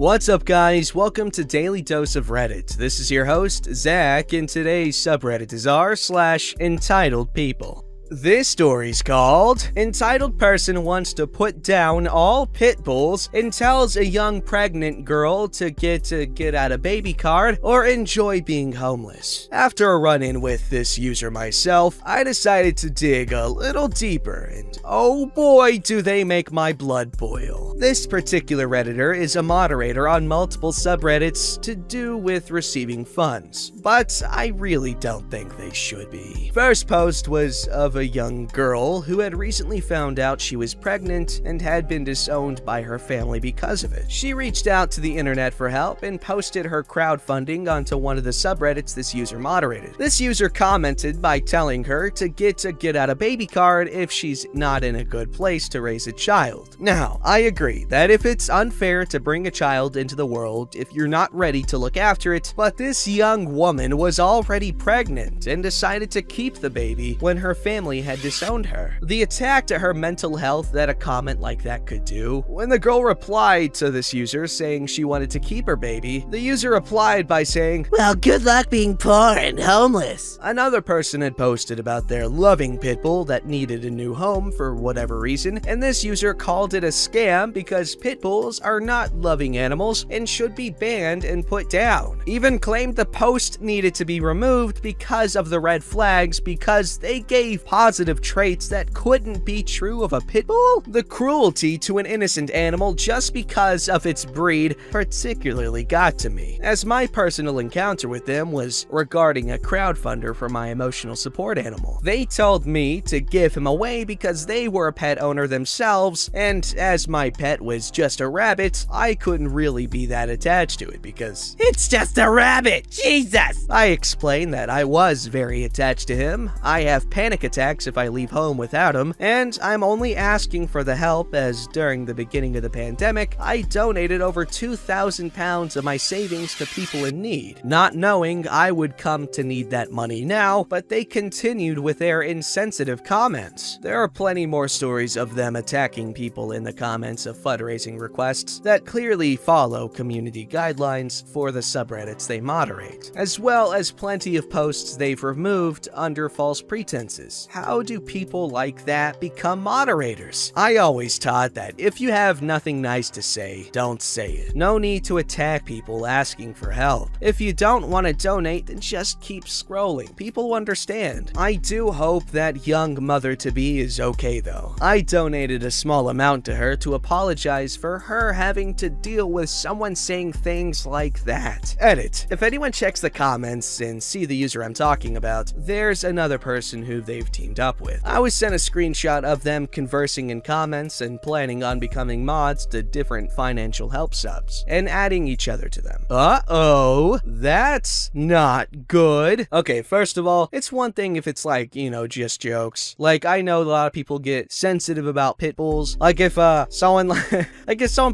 What's up, guys? Welcome to Daily Dose of Reddit. This is your host, Zach, and today's subreddit is r/entitled_people. This story's called Entitled Person Wants to Put Down All Pit Bulls and Tells a Young Pregnant Girl to get out a baby card or enjoy being homeless. After a run-in with this user myself, I decided to dig a little deeper, and oh boy do they make my blood boil. This particular Redditor is a moderator on multiple subreddits to do with receiving funds, but I really don't think they should be. First post was of a young girl who had recently found out she was pregnant and had been disowned by her family because of it. She reached out to the internet for help and posted her crowdfunding onto one of the subreddits this user moderated. This user commented by telling her to get out a baby card if she's not in a good place to raise a child. Now, I agree that if it's unfair to bring a child into the world if you're not ready to look after it, but this young woman was already pregnant and decided to keep the baby when her family had disowned her. The attack to her mental health that a comment like that could do. When the girl replied to this user saying she wanted to keep her baby, the user replied by saying, "Well, good luck being poor and homeless." Another person had posted about their loving pit bull that needed a new home for whatever reason, and this user called it a scam because pit bulls are not loving animals and should be banned and put down. Even claimed the post needed to be removed because of the red flags because they gave positive traits that couldn't be true of a pit bull. The cruelty to an innocent animal just because of its breed particularly got to me, as my personal encounter with them was regarding a crowdfunder for my emotional support animal. They told me to give him away because they were a pet owner themselves, and as my pet was just a rabbit, I couldn't really be that attached to it because it's just a rabbit, Jesus! I explained that I was very attached to him. I have panic attacks if I leave home without him, and I'm only asking for the help as during the beginning of the pandemic, I donated over £2,000 of my savings to people in need, not knowing I would come to need that money now, but they continued with their insensitive comments. There are plenty more stories of them attacking people in the comments of fundraising requests that clearly follow community guidelines for the subreddits they moderate, as well as plenty of posts they've removed under false pretenses. How do people like that become moderators? I always taught that if you have nothing nice to say, don't say it. No need to attack people asking for help. If you don't want to donate, then just keep scrolling. People understand. I do hope that young mother-to-be is okay though. I donated a small amount to her to apologize for her having to deal with someone saying things like that. Edit. If anyone checks the comments and see the user I'm talking about, there's another person who they've teamed up with. I was sent a screenshot of them conversing in comments and planning on becoming mods to different financial help subs and adding each other to them. Uh-oh, that's not good. Okay, first of all, it's one thing if it's like, just jokes. Like, I know a lot of people get sensitive about pit bulls. Like if someone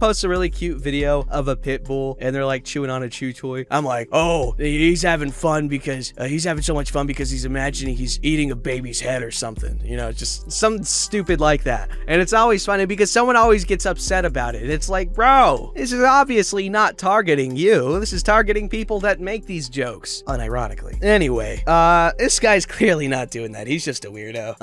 posts a really cute video of a pit bull and they're like chewing on a chew toy, I'm like, oh, he's having fun because he's having so much fun because he's imagining he's eating a baby's head or something, just something stupid like that. And it's always funny because someone always gets upset about it. It's like, bro, this is obviously not targeting you. This is targeting people that make these jokes, unironically. Anyway, this guy's clearly not doing that. He's just a weirdo.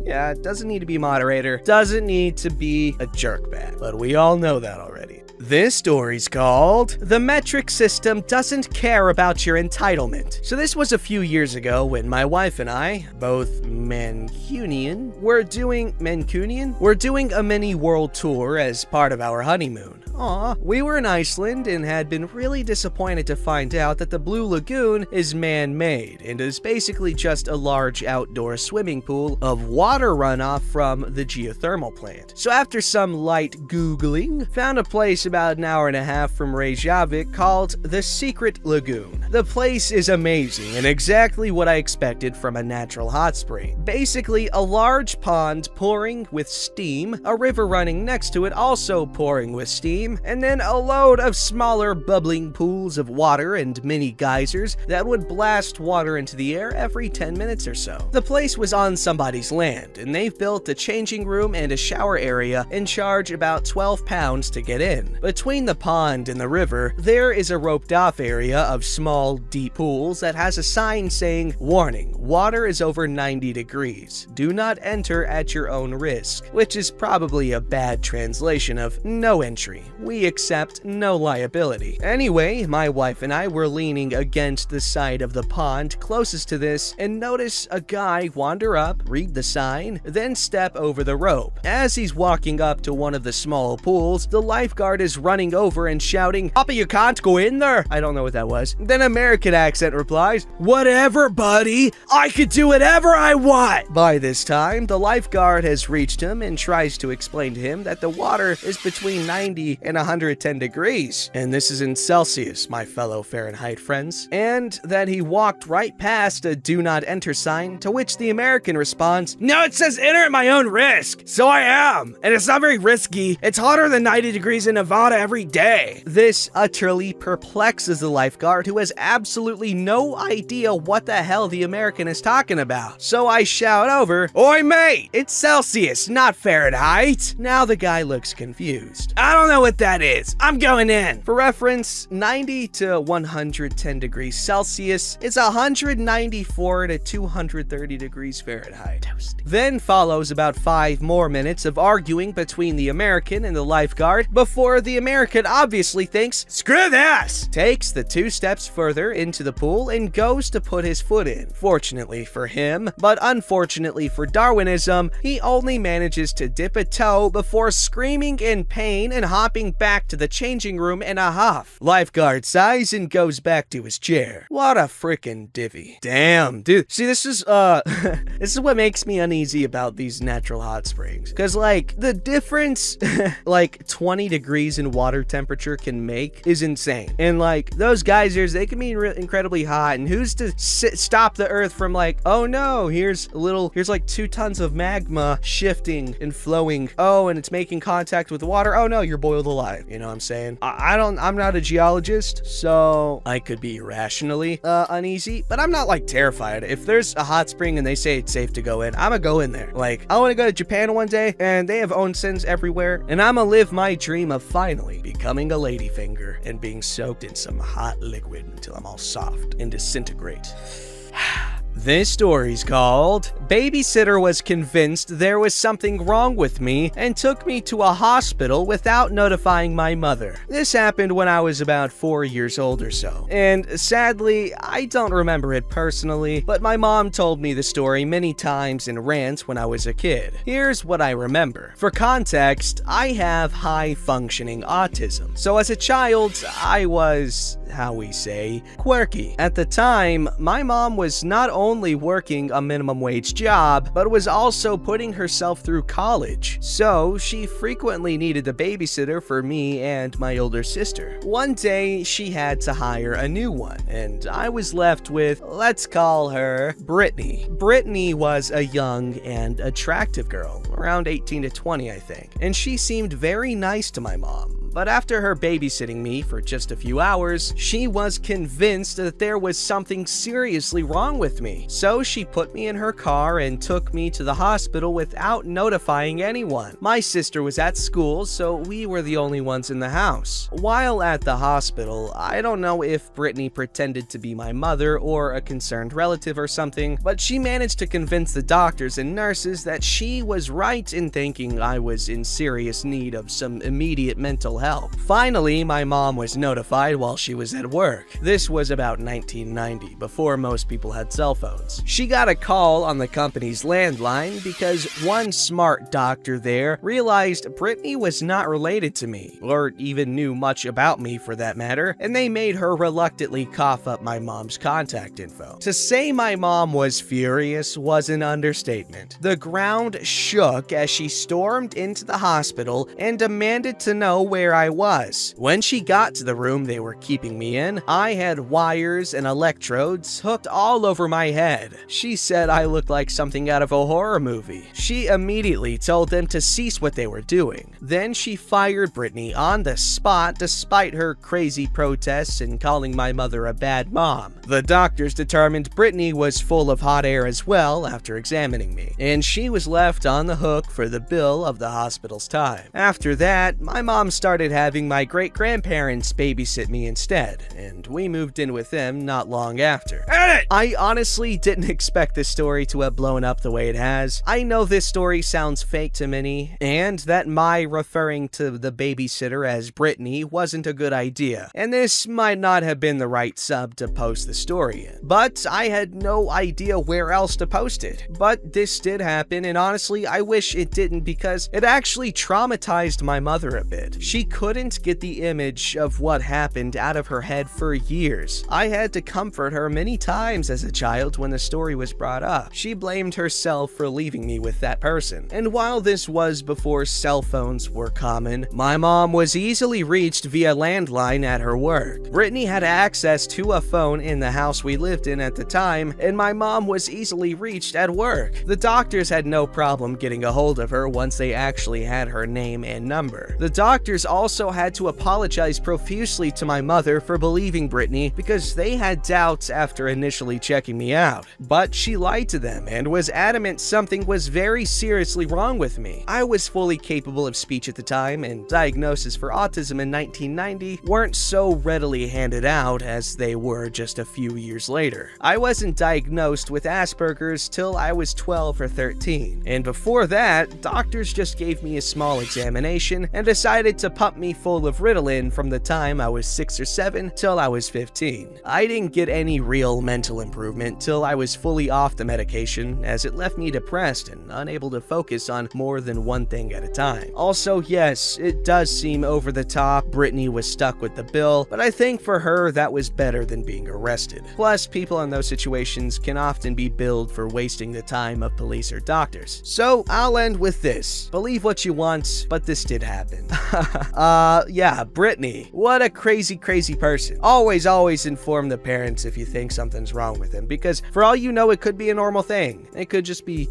Yeah, doesn't need to be a moderator. Doesn't need to be a jerkbag. But we all know that already. This story's called The Metric System Doesn't Care About Your Entitlement. So this was a few years ago when my wife and I, both Mancunian, were doing a mini world tour as part of our honeymoon. We were in Iceland and had been really disappointed to find out that the Blue Lagoon is man-made and is basically just a large outdoor swimming pool of water runoff from the geothermal plant. So after some light Googling, found a place about an hour and a half from Reykjavik called the Secret Lagoon. The place is amazing and exactly what I expected from a natural hot spring. Basically, a large pond pouring with steam, a river running next to it also pouring with steam, and then a load of smaller bubbling pools of water and mini geysers that would blast water into the air every 10 minutes or so. The place was on somebody's land, and they've built a changing room and a shower area and charge about £12 to get in. Between the pond and the river, there is a roped off area of small, deep pools that has a sign saying, "Warning, water is over 90 degrees. Do not enter at your own risk," which is probably a bad translation of "no entry. We accept no liability." Anyway, my wife and I were leaning against the side of the pond closest to this and notice a guy wander up, read the sign, then step over the rope. As he's walking up to one of the small pools, the lifeguard is running over and shouting, "Papa, you can't go in there." I don't know what that was. Then American accent replies, "Whatever, buddy. I could do whatever I want." By this time, the lifeguard has reached him and tries to explain to him that the water is between 90 and 110 degrees. And this is in Celsius, my fellow Fahrenheit friends. And that he walked right past a "do not enter" sign, to which the American responds, "No, it says enter at my own risk. So I am. And it's not very risky. It's hotter than 90 degrees in Nevada every day." This utterly perplexes the lifeguard, who has absolutely no idea what the hell the American is talking about. So I shout over, "Oi mate, it's Celsius, not Fahrenheit." Now the guy looks confused. "I don't know what that is. I'm going in." For reference, 90 to 110 degrees Celsius is 194 to 230 degrees Fahrenheit. Then follows about 5 more minutes of arguing between the American and the lifeguard before the American obviously thinks, "Screw this!" takes the 2 steps further into the pool and goes to put his foot in. Fortunately for him, but unfortunately for Darwinism, he only manages to dip a toe before screaming in pain and hopping back to the changing room in a huff. Lifeguard sighs and goes back to his chair. What a frickin' divvy. Damn, dude. See, this is this is what makes me uneasy about these natural hot springs. Cause like, the difference like 20 degrees in water temperature can make is insane. And like, those geysers, they can be incredibly hot, and who's to stop the earth from like, oh no, here's like 2 tons of magma shifting and flowing. Oh, and it's making contact with the water. Oh no, you're boiled alive. You know what I'm saying? I'm not a geologist, so I could be irrationally uneasy, but I'm not like terrified. If there's a hot spring and they say it's safe to go in, I'm gonna go in there. Like, I want to go to Japan one day and they have onsens everywhere, and I'm gonna live my dream of finally becoming a ladyfinger and being soaked in some hot liquid until I'm all soft and disintegrate. This story's called "Babysitter Was Convinced There Was Something Wrong With Me and Took Me to a Hospital Without Notifying My Mother." This happened when I was about 4 years old or so. And sadly, I don't remember it personally, but my mom told me the story many times in rants when I was a kid. Here's what I remember. For context, I have high-functioning autism. So as a child, I was, how we say, quirky. At the time, my mom was not only working a minimum wage job, but was also putting herself through college. So she frequently needed a babysitter for me and my older sister. One day, she had to hire a new one, and I was left with, let's call her Brittany. Brittany was a young and attractive girl, around 18 to 20, I think, and she seemed very nice to my mom. But after her babysitting me for just a few hours, she was convinced that there was something seriously wrong with me. So she put me in her car and took me to the hospital without notifying anyone. My sister was at school, so we were the only ones in the house. While at the hospital, I don't know if Brittany pretended to be my mother or a concerned relative or something, but she managed to convince the doctors and nurses that she was right in thinking I was in serious need of some immediate mental health. Finally, my mom was notified while she was at work. This was about 1990, before most people had cell phones. She got a call on the company's landline because one smart doctor there realized Brittany was not related to me, or even knew much about me for that matter, and they made her reluctantly cough up my mom's contact info. To say my mom was furious was an understatement. The ground shook as she stormed into the hospital and demanded to know where where I was. When she got to the room they were keeping me in, I had wires and electrodes hooked all over my head. She said I looked like something out of a horror movie. She immediately told them to cease what they were doing. Then she fired Brittany on the spot despite her crazy protests and calling my mother a bad mom. The doctors determined Brittany was full of hot air as well after examining me, and she was left on the hook for the bill of the hospital's time. After that, my mom started having my great-grandparents babysit me instead, and we moved in with them not long after. I honestly didn't expect this story to have blown up the way it has. I know this story sounds fake to many, and that my referring to the babysitter as Brittany wasn't a good idea, and this might not have been the right sub to post the story in. But I had no idea where else to post it. But this did happen, and honestly, I wish it didn't because it actually traumatized my mother a bit. She couldn't get the image of what happened out of her head for years. I had to comfort her many times as a child when the story was brought up. She blamed herself for leaving me with that person. And while this was before cell phones were common, my mom was easily reached via landline at her work. Brittany had access to a phone in the house we lived in at the time, and my mom was easily reached at work. The doctors had no problem getting a hold of her once they actually had her name and number. The doctors also had to apologize profusely to my mother for believing Brittany because they had doubts after initially checking me out. But she lied to them and was adamant something was very seriously wrong with me. I was fully capable of speech at the time, and diagnoses for autism in 1990 weren't so readily handed out as they were just a few years later. I wasn't diagnosed with Asperger's till I was 12 or 13, and before that, doctors just gave me a small examination and decided to pump me full of Ritalin from the time I was 6 or 7 till I was 15. I didn't get any real mental improvement till I was fully off the medication, as it left me depressed and unable to focus on more than one thing at a time. Also, yes, it does seem over the top. Brittany was stuck with the bill, but I think for her that was better than being arrested. Plus, people in those situations can often be billed for wasting the time of police or doctors. So I'll end with this. Believe what you want, but this did happen. Yeah, Brittany. What a crazy person. Always inform the parents if you think something's wrong with them, because for all you know, it could be a normal thing. It could just be,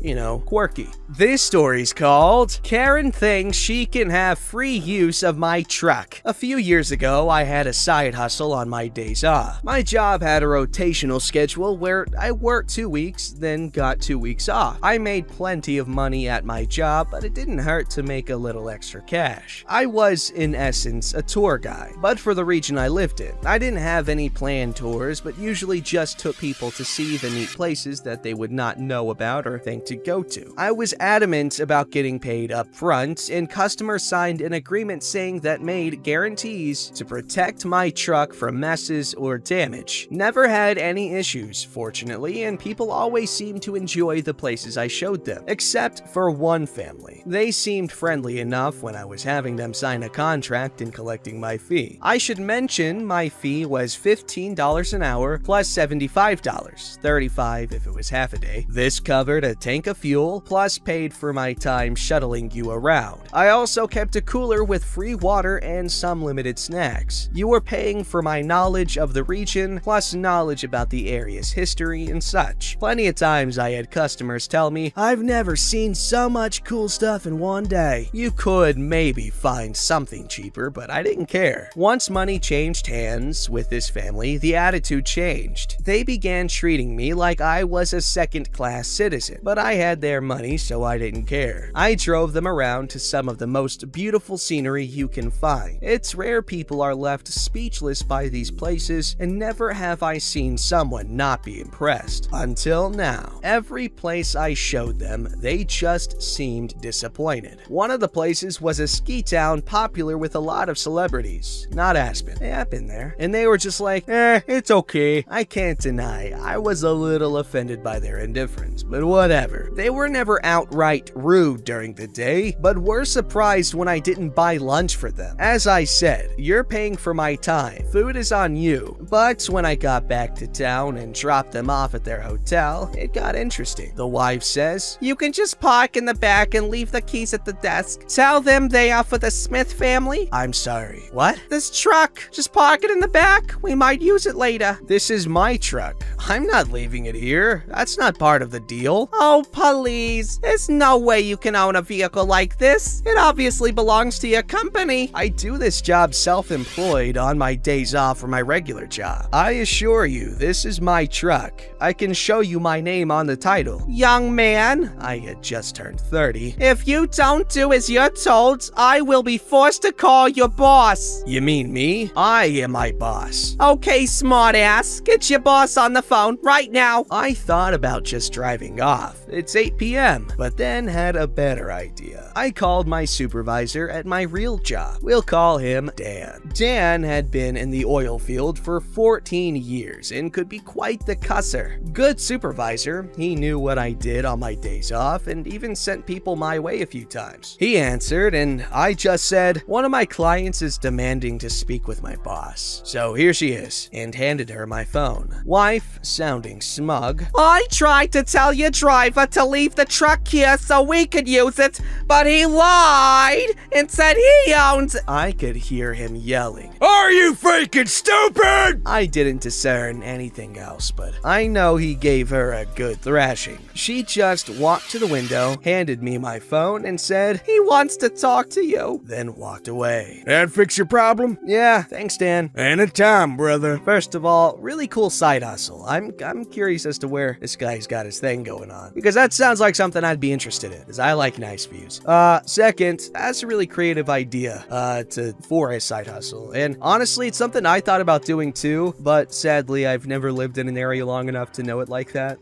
quirky. This story's called Karen Thinks She Can Have Free Use of My Truck. A few years ago, I had a side hustle on my days off. My job had a rotational schedule where I worked 2 weeks, then got 2 weeks off. I made plenty of money at my job, but it didn't hurt to make a little extra cash. I was, in essence, a tour guide, but for the region I lived in. I didn't have any planned tours, but usually just took people to see the neat places that they would not know about or think to go to. I was adamant about getting paid up front, and customers signed an agreement saying that made guarantees to protect my truck from messes or damage. Never had any issues, fortunately, and people always seemed to enjoy the places I showed them, except for one family. They seemed friendly enough when I was having them sign a contract and collecting my fee. I should mention my fee was $15 an hour plus $75, $35 if it was half a day. This covered a tank of fuel plus paid for my time shuttling you around. I also kept a cooler with free water and some limited snacks. You were paying for my knowledge of the region plus knowledge about the area's history and such. Plenty of times I had customers tell me, "I've never seen so much cool stuff in one day." You could maybe find something cheaper, but I didn't care. Once money changed hands with this family, the attitude changed. They began treating me like I was a second-class citizen, but I had their money, so I didn't care. I drove them around to some of the most beautiful scenery you can find. It's rare people are left speechless by these places, and never have I seen someone not be impressed. Until now. Every place I showed them, they just seemed disappointed. One of the places was a ski town popular with a lot of celebrities. Not Aspen. Yeah, I've been there. And they were just like, it's okay. I can't deny, I was a little offended by their indifference, but whatever. They were never outright rude during the day, but were surprised when I didn't buy lunch for them. As I said, you're paying for my time. Food is on you. But when I got back to town and dropped them off at their hotel, it got interesting. The wife says, "You can just park in the back and leave the keys at the desk. Tell them they are for the Smith family family? I'm sorry, what? This truck. Just park it in the back. We might use it later. This is my truck. I'm not leaving it here. That's not part of the deal. Oh, please. There's no way you can own a vehicle like this. It obviously belongs to your company. I do this job self-employed on my days off from my regular job. I assure you, this is my truck. I can show you my name on the title. Young man, I had just turned 30. if you don't do as you're told, I will be forced to call your boss. You mean me? I am my boss. Okay, smartass. Get your boss on the phone right now. I thought about just driving off. It's 8 p.m., but then had a better idea. I called my supervisor at my real job. We'll call him Dan. Dan had been in the oil field for 14 years and could be quite the cusser. Good supervisor, he knew what I did on my days off and even sent people my way a few times. He answered and I just said, one of my clients is demanding to speak with my boss. So here she is, and handed her my phone. Wife, sounding smug. I tried to tell your driver to leave the truck here so we could use it, but he lied and said he owns it. I could hear him yelling. Are you freaking stupid? I didn't discern anything else, but I know he gave her a good thrashing. She just walked to the window, handed me my phone, and said, He wants to talk to you. then walked away. That fix your problem? Yeah, thanks, Dan. Anytime, brother. First of all, really cool side hustle. I'm curious as to where this guy's got his thing going on, because that sounds like something I'd be interested in, because I like nice views. Second, that's a really creative idea for a side hustle, and honestly, it's something I thought about doing too, but sadly, I've never lived in an area long enough to know it like that.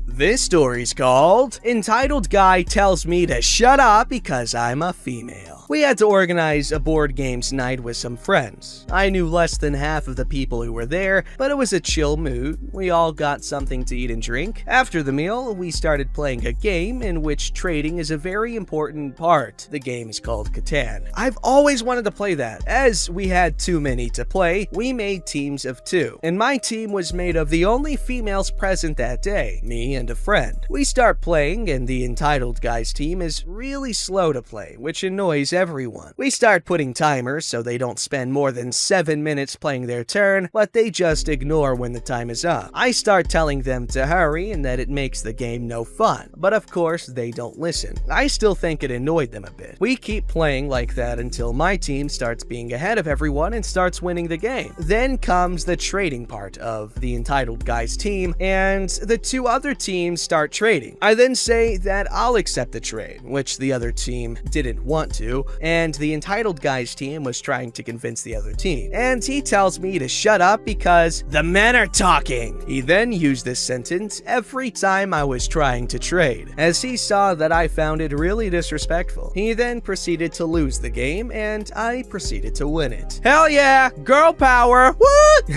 This story's called Entitled Guy Tells Me to Shut Up Because I'm a Female. We had to organize a board games night with some friends. I knew less than half of the people who were there, but it was a chill mood. We all got something to eat and drink. After the meal, we started playing a game in which trading is a very important part. The game is called Catan. I've always wanted to play that. As we had too many to play, we made teams of 2, and my team was made of the only females present that day, me and a friend. We start playing, and the Entitled Guy's team is really slow to play, which annoys everyone. We start putting timers so they don't spend more than 7 minutes playing their turn, but they just ignore when the time is up. I start telling them to hurry and that it makes the game no fun, but of course they don't listen. I still think it annoyed them a bit. We keep playing like that until my team starts being ahead of everyone and starts winning the game. Then comes the trading part of the Entitled Guy's team, and the 2 other teams start trading. I then say that I'll accept the trade, which the other team didn't want to, and the Entitled Guy's team was trying to convince the other team. And he tells me to shut up because the men are talking. He then used this sentence every time I was trying to trade, as he saw that I found it really disrespectful. He then proceeded to lose the game, and I proceeded to win it. Hell yeah, girl power. What?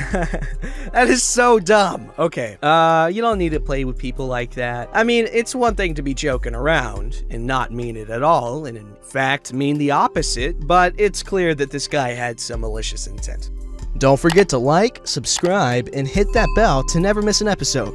That is so dumb. Okay, you don't need to play with people like that. I mean, it's one thing to be joking around and not mean it at all, and in fact mean the opposite, but it's clear that this guy had some malicious intent. Don't forget to like, subscribe, and hit that bell to never miss an episode.